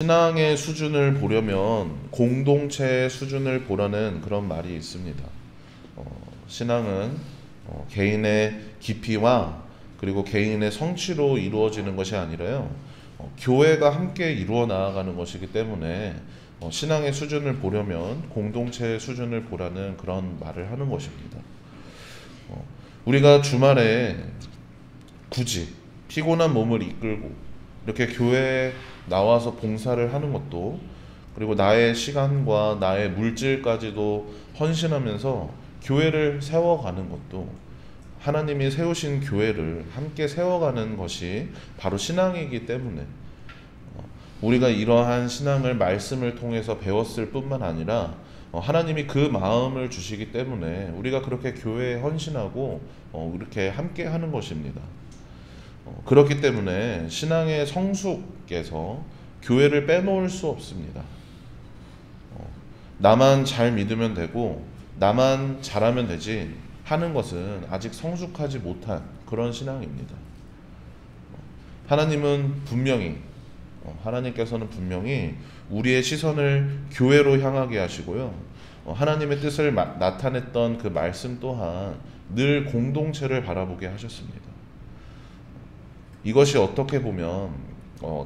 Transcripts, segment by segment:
신앙의 수준을 보려면 공동체의 수준을 보라는 그런 말이 있습니다. 신앙은 개인의 깊이와 그리고 개인의 성취로 이루어지는 것이 아니라요. 교회가 함께 이루어 나아가는 것이기 때문에 신앙의 수준을 보려면 공동체의 수준을 보라는 그런 말을 하는 것입니다. 우리가 주말에 굳이 피곤한 몸을 이끌고 이렇게 교회에 나와서 봉사를 하는 것도, 그리고 나의 시간과 나의 물질까지도 헌신하면서 교회를 세워가는 것도, 하나님이 세우신 교회를 함께 세워가는 것이 바로 신앙이기 때문에 우리가 이러한 신앙을 말씀을 통해서 배웠을 뿐만 아니라 하나님이 그 마음을 주시기 때문에 우리가 그렇게 교회에 헌신하고 이렇게 함께 하는 것입니다. 그렇기 때문에 신앙의 성숙께서 교회를 빼놓을 수 없습니다. 나만 잘 믿으면 되고 나만 잘하면 되지 하는 것은 아직 성숙하지 못한 그런 신앙입니다. 하나님께서는 분명히 우리의 시선을 교회로 향하게 하시고요. 하나님의 뜻을 나타냈던 그 말씀 또한 늘 공동체를 바라보게 하셨습니다. 이것이 어떻게 보면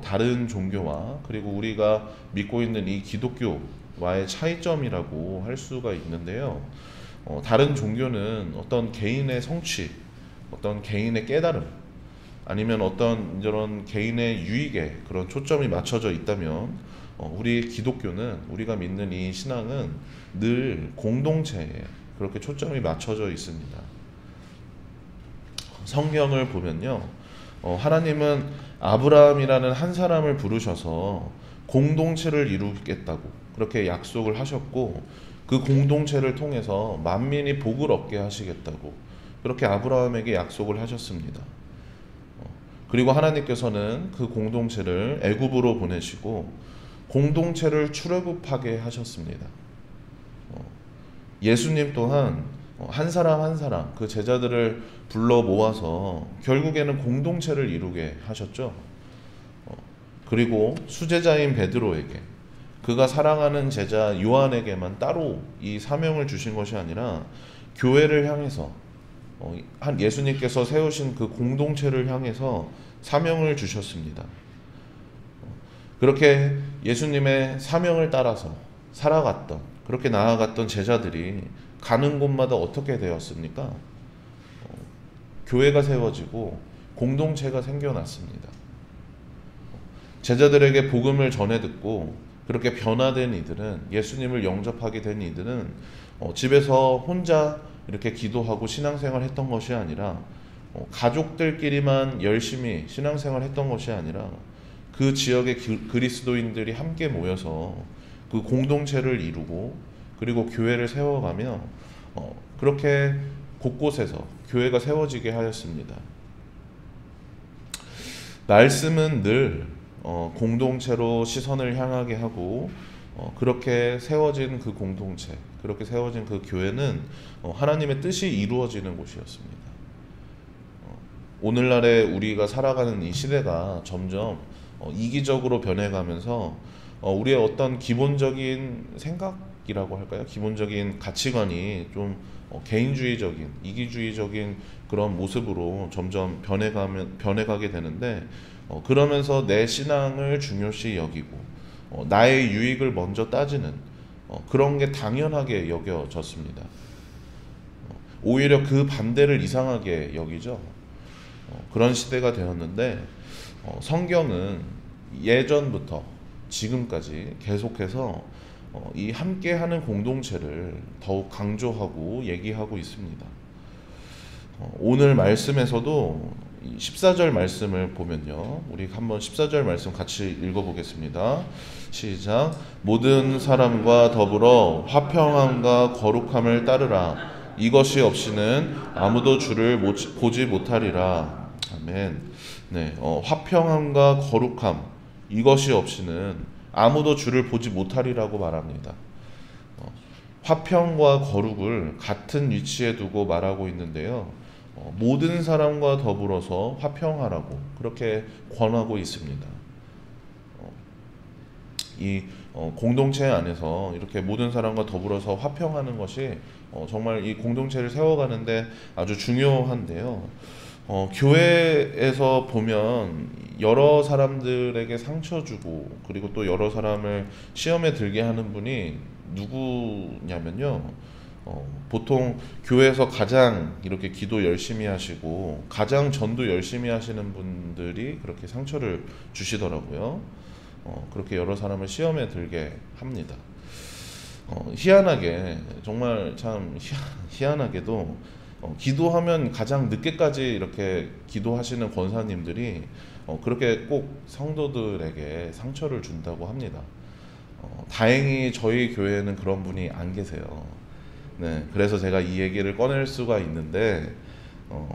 다른 종교와 그리고 우리가 믿고 있는 이 기독교와의 차이점이라고 할 수가 있는데요. 다른 종교는 어떤 개인의 성취, 어떤 개인의 깨달음, 아니면 어떤 이런 개인의 유익에 그런 초점이 맞춰져 있다면 우리 기독교는, 우리가 믿는 이 신앙은 늘 공동체에 그렇게 초점이 맞춰져 있습니다. 성경을 보면요. 하나님은 아브라함이라는 한 사람을 부르셔서 공동체를 이루겠다고 그렇게 약속을 하셨고, 그 공동체를 통해서 만민이 복을 얻게 하시겠다고 그렇게 아브라함에게 약속을 하셨습니다. 그리고 하나님께서는 그 공동체를 애굽으로 보내시고 공동체를 출애굽하게 하셨습니다. 예수님 또한 한 사람 한 사람 그 제자들을 불러 모아서 결국에는 공동체를 이루게 하셨죠. 그리고 수제자인 베드로에게, 그가 사랑하는 제자 요한에게만 따로 이 사명을 주신 것이 아니라 교회를 향해서, 한 예수님께서 세우신 그 공동체를 향해서 사명을 주셨습니다. 그렇게 예수님의 사명을 따라서 살아갔던, 그렇게 나아갔던 제자들이 가는 곳마다 어떻게 되었습니까? 교회가 세워지고 공동체가 생겨났습니다. 제자들에게 복음을 전해 듣고 그렇게 변화된 이들은, 예수님을 영접하게 된 이들은 집에서 혼자 이렇게 기도하고 신앙생활 했던 것이 아니라, 가족들끼리만 열심히 신앙생활 했던 것이 아니라 그 지역의 그리스도인들이 함께 모여서 그 공동체를 이루고 그리고 교회를 세워가며 그렇게 곳곳에서 교회가 세워지게 하였습니다. 말씀은 늘 공동체로 시선을 향하게 하고 그렇게 세워진 그 공동체, 그렇게 세워진 그 교회는 하나님의 뜻이 이루어지는 곳이었습니다. 오늘날에 우리가 살아가는 이 시대가 점점 이기적으로 변해가면서 우리의 어떤 기본적인 생각이라고 할까요? 기본적인 가치관이 좀 개인주의적인, 이기주의적인 그런 모습으로 점점 변해가게 되는데, 그러면서 내 신앙을 중요시 여기고 나의 유익을 먼저 따지는 그런 게 당연하게 여겨졌습니다. 오히려 그 반대를 이상하게 여기죠. 그런 시대가 되었는데, 성경은 예전부터 지금까지 계속해서 이 함께하는 공동체를 더욱 강조하고 얘기하고 있습니다. 오늘 말씀에서도 14절 말씀을 보면요, 우리 한번 14절 말씀 같이 읽어보겠습니다. 시작. 모든 사람과 더불어 화평함과 거룩함을 따르라. 이것이 없이는 아무도 주를 보지 못하리라. 아멘. 네, 화평함과 거룩함, 이것이 없이는 아무도 주를 보지 못하리라고 말합니다. 화평과 거룩을 같은 위치에 두고 말하고 있는데요. 모든 사람과 더불어서 화평하라고 그렇게 권하고 있습니다. 이 공동체 안에서 이렇게 모든 사람과 더불어서 화평하는 것이 정말 이 공동체를 세워가는데 아주 중요한데요. 교회에서 보면 여러 사람들에게 상처 주고 그리고 또 여러 사람을 시험에 들게 하는 분이 누구냐면요. 보통 교회에서 가장 이렇게 기도 열심히 하시고 가장 전도 열심히 하시는 분들이 그렇게 상처를 주시더라고요. 그렇게 여러 사람을 시험에 들게 합니다. 희한하게 정말 참 희한하게도 기도하면 가장 늦게까지 이렇게 기도하시는 권사님들이 그렇게 꼭 성도들에게 상처를 준다고 합니다. 다행히 저희 교회에는 그런 분이 안 계세요. 네, 그래서 제가 이 얘기를 꺼낼 수가 있는데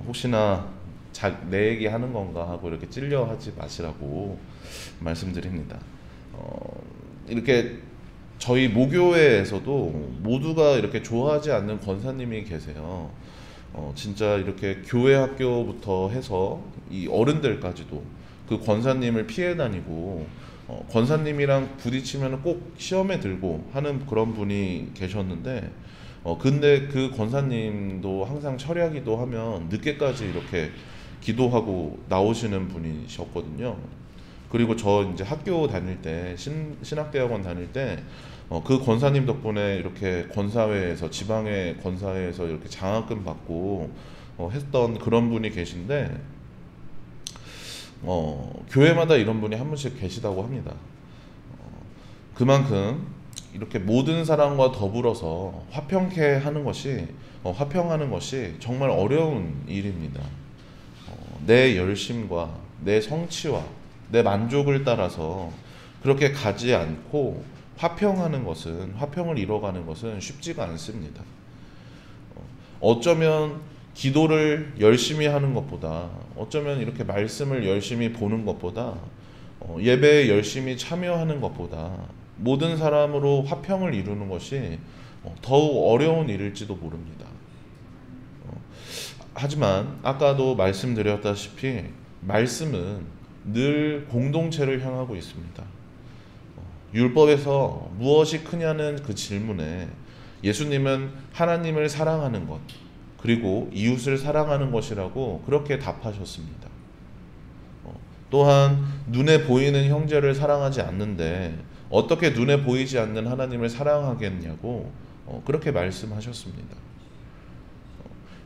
혹시나 내 얘기 하는 건가 하고 이렇게 찔려 하지 마시라고 말씀드립니다. 이렇게 저희 모교회에서도 모두가 이렇게 좋아하지 않는 권사님이 계세요. 진짜 이렇게 교회 학교부터 해서 이 어른들까지도 그 권사님을 피해 다니고 권사님이랑 부딪히면 꼭 시험에 들고 하는 그런 분이 계셨는데 근데 그 권사님도 항상 철야기도 하면 늦게까지 이렇게 기도하고 나오시는 분이셨거든요. 그리고 저 이제 학교 다닐 때 신학대학원 다닐 때 그 권사님 덕분에 이렇게 권사회에서 지방의 권사회에서 이렇게 장학금 받고 했던 그런 분이 계신데 교회마다 이런 분이 한 분씩 계시다고 합니다. 그만큼 이렇게 모든 사람과 더불어서 화평케 화평하는 것이 정말 어려운 일입니다. 내 열심과 내 성취와 내 만족을 따라서 그렇게 가지 않고 화평을 이뤄가는 것은 쉽지가 않습니다. 어쩌면 기도를 열심히 하는 것보다 어쩌면 이렇게 말씀을 열심히 보는 것보다 예배에 열심히 참여하는 것보다 모든 사람으로 화평을 이루는 것이 더욱 어려운 일일지도 모릅니다. 하지만 아까도 말씀드렸다시피 말씀은 늘 공동체를 향하고 있습니다. 율법에서 무엇이 크냐는 그 질문에 예수님은 하나님을 사랑하는 것 그리고 이웃을 사랑하는 것이라고 그렇게 답하셨습니다. 또한 눈에 보이는 형제를 사랑하지 않는데 어떻게 눈에 보이지 않는 하나님을 사랑하겠냐고 그렇게 말씀하셨습니다.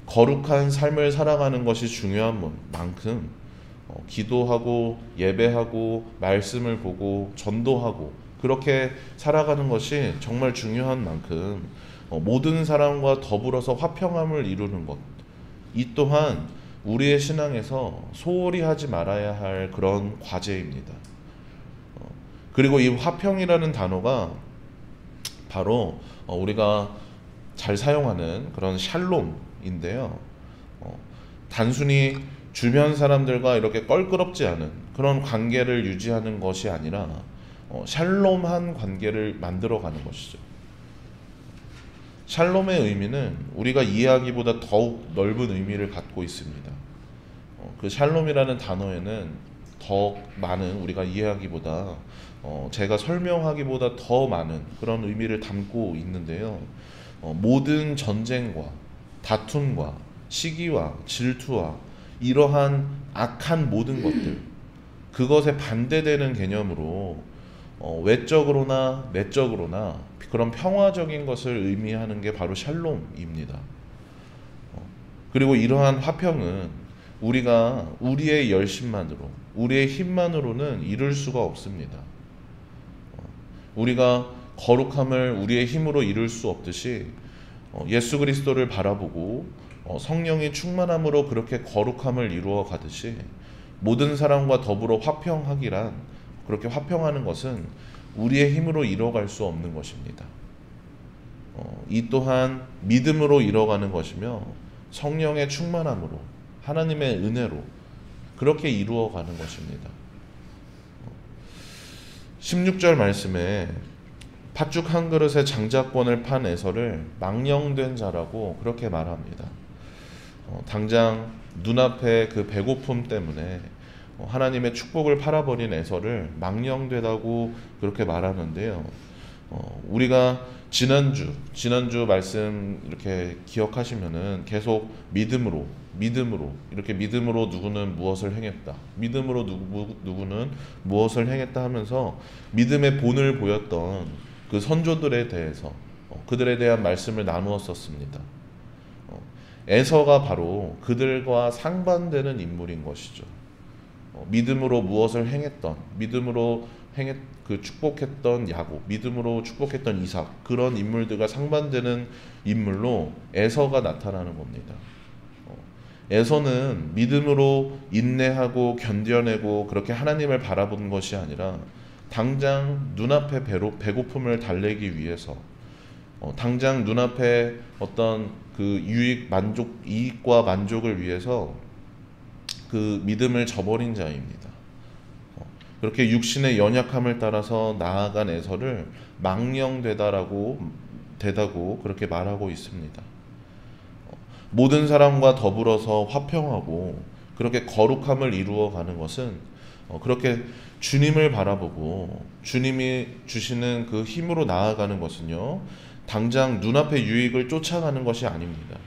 거룩한 삶을 살아가는 것이 중요한 만큼 기도하고 예배하고 말씀을 보고 전도하고 그렇게 살아가는 것이 정말 중요한 만큼 모든 사람과 더불어서 화평함을 이루는 것, 이 또한 우리의 신앙에서 소홀히 하지 말아야 할 그런 과제입니다. 그리고 이 화평이라는 단어가 바로 우리가 잘 사용하는 그런 샬롬인데요. 단순히 주변 사람들과 이렇게 껄끄럽지 않은 그런 관계를 유지하는 것이 아니라 샬롬한 관계를 만들어가는 것이죠. 샬롬의 의미는 우리가 이해하기보다 더욱 넓은 의미를 갖고 있습니다. 그 샬롬이라는 단어에는 더 많은 우리가 이해하기보다 제가 설명하기보다 더 많은 그런 의미를 담고 있는데요. 모든 전쟁과 다툼과 시기와 질투와 이러한 악한 모든 것들 그것에 반대되는 개념으로 외적으로나 내적으로나 그런 평화적인 것을 의미하는 게 바로 샬롬입니다. 그리고 이러한 화평은 우리가 우리의 열심만으로 우리의 힘만으로는 이룰 수가 없습니다. 우리가 거룩함을 우리의 힘으로 이룰 수 없듯이 예수 그리스도를 바라보고 성령의 충만함으로 그렇게 거룩함을 이루어 가듯이 모든 사람과 더불어 화평하기란 그렇게 화평하는 것은 우리의 힘으로 이뤄갈 수 없는 것입니다. 이 또한 믿음으로 이뤄가는 것이며 성령의 충만함으로 하나님의 은혜로 그렇게 이루어가는 것입니다. 16절 말씀에 팥죽 한 그릇에 장자권을 판 에서를 망령된 자라고 그렇게 말합니다. 당장 눈앞에 그 배고픔 때문에 하나님의 축복을 팔아버린 에서를 망령되다고 그렇게 말하는데요. 우리가 지난주 말씀 이렇게 기억하시면은 계속 믿음으로 이렇게 믿음으로 누구는 무엇을 행했다, 믿음으로 누구는 무엇을 행했다 하면서 믿음의 본을 보였던 그 선조들에 대해서 그들에 대한 말씀을 나누었었습니다. 에서가 바로 그들과 상반되는 인물인 것이죠. 믿음으로 무엇을 행했던, 그 축복했던 야곱, 믿음으로 축복했던 이삭, 그런 인물들과 상반되는 인물로 에서가 나타나는 겁니다. 에서는 믿음으로 인내하고 견뎌내고 그렇게 하나님을 바라본 것이 아니라 당장 눈앞의 배고픔을 달래기 위해서, 당장 눈앞에 어떤 그 이익과 만족을 위해서 그 믿음을 저버린 자입니다. 그렇게 육신의 연약함을 따라서 나아간 에서를 망령되다고 그렇게 말하고 있습니다. 모든 사람과 더불어서 화평하고 그렇게 거룩함을 이루어가는 것은 그렇게 주님을 바라보고 주님이 주시는 그 힘으로 나아가는 것은요, 당장 눈앞의 유익을 쫓아가는 것이 아닙니다.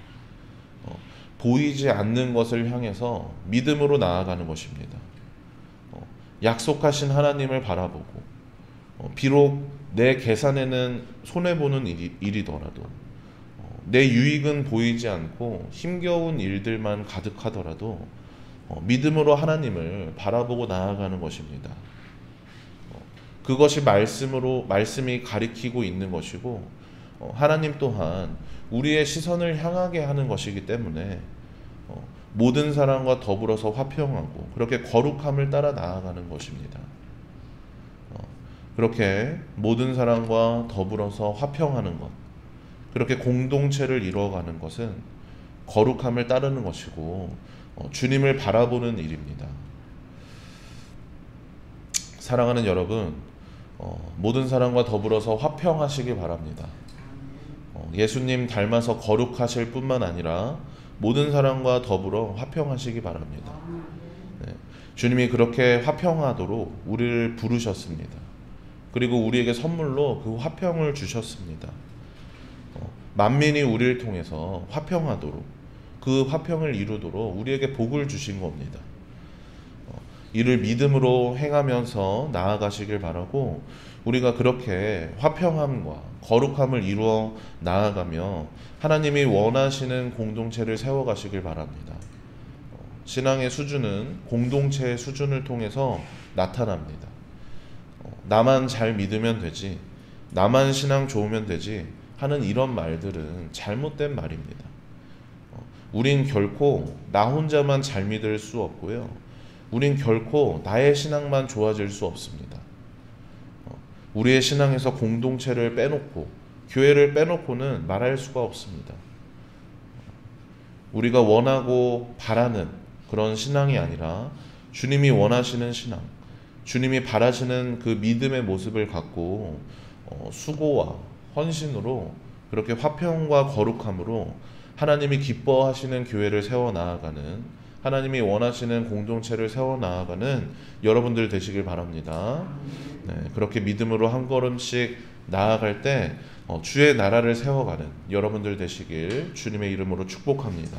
보이지 않는 것을 향해서 믿음으로 나아가는 것입니다. 약속하신 하나님을 바라보고 비록 내 계산에는 손해보는 일이더라도 내 유익은 보이지 않고 힘겨운 일들만 가득하더라도 믿음으로 하나님을 바라보고 나아가는 것입니다. 그것이 말씀이 가리키고 있는 것이고, 하나님 또한 우리의 시선을 향하게 하는 것이기 때문에 모든 사람과 더불어서 화평하고 그렇게 거룩함을 따라 나아가는 것입니다. 그렇게 모든 사람과 더불어서 화평하는 것, 그렇게 공동체를 이루어가는 것은 거룩함을 따르는 것이고 주님을 바라보는 일입니다. 사랑하는 여러분, 모든 사람과 더불어서 화평하시기 바랍니다. 예수님 닮아서 거룩하실 뿐만 아니라 모든 사람과 더불어 화평하시기 바랍니다. 네, 주님이 그렇게 화평하도록 우리를 부르셨습니다. 그리고 우리에게 선물로 그 화평을 주셨습니다. 만민이 우리를 통해서 화평하도록, 그 화평을 이루도록 우리에게 복을 주신 겁니다. 이를 믿음으로 행하면서 나아가시길 바라고, 우리가 그렇게 화평함과 거룩함을 이루어 나아가며 하나님이 원하시는 공동체를 세워가시길 바랍니다. 신앙의 수준은 공동체의 수준을 통해서 나타납니다. 나만 잘 믿으면 되지, 나만 신앙 좋으면 되지 하는 이런 말들은 잘못된 말입니다. 우린 결코 나 혼자만 잘 믿을 수 없고요, 우린 결코 나의 신앙만 좋아질 수 없습니다. 우리의 신앙에서 공동체를 빼놓고, 교회를 빼놓고는 말할 수가 없습니다. 우리가 원하고 바라는 그런 신앙이 아니라 주님이 원하시는 신앙, 주님이 바라시는 그 믿음의 모습을 갖고 수고와 헌신으로 그렇게 화평과 거룩함으로 하나님이 기뻐하시는 교회를 세워나가는, 하나님이 원하시는 공동체를 세워나가는 여러분들 되시길 바랍니다. 네, 그렇게 믿음으로 한 걸음씩 나아갈 때 주의 나라를 세워가는 여러분들 되시길 주님의 이름으로 축복합니다.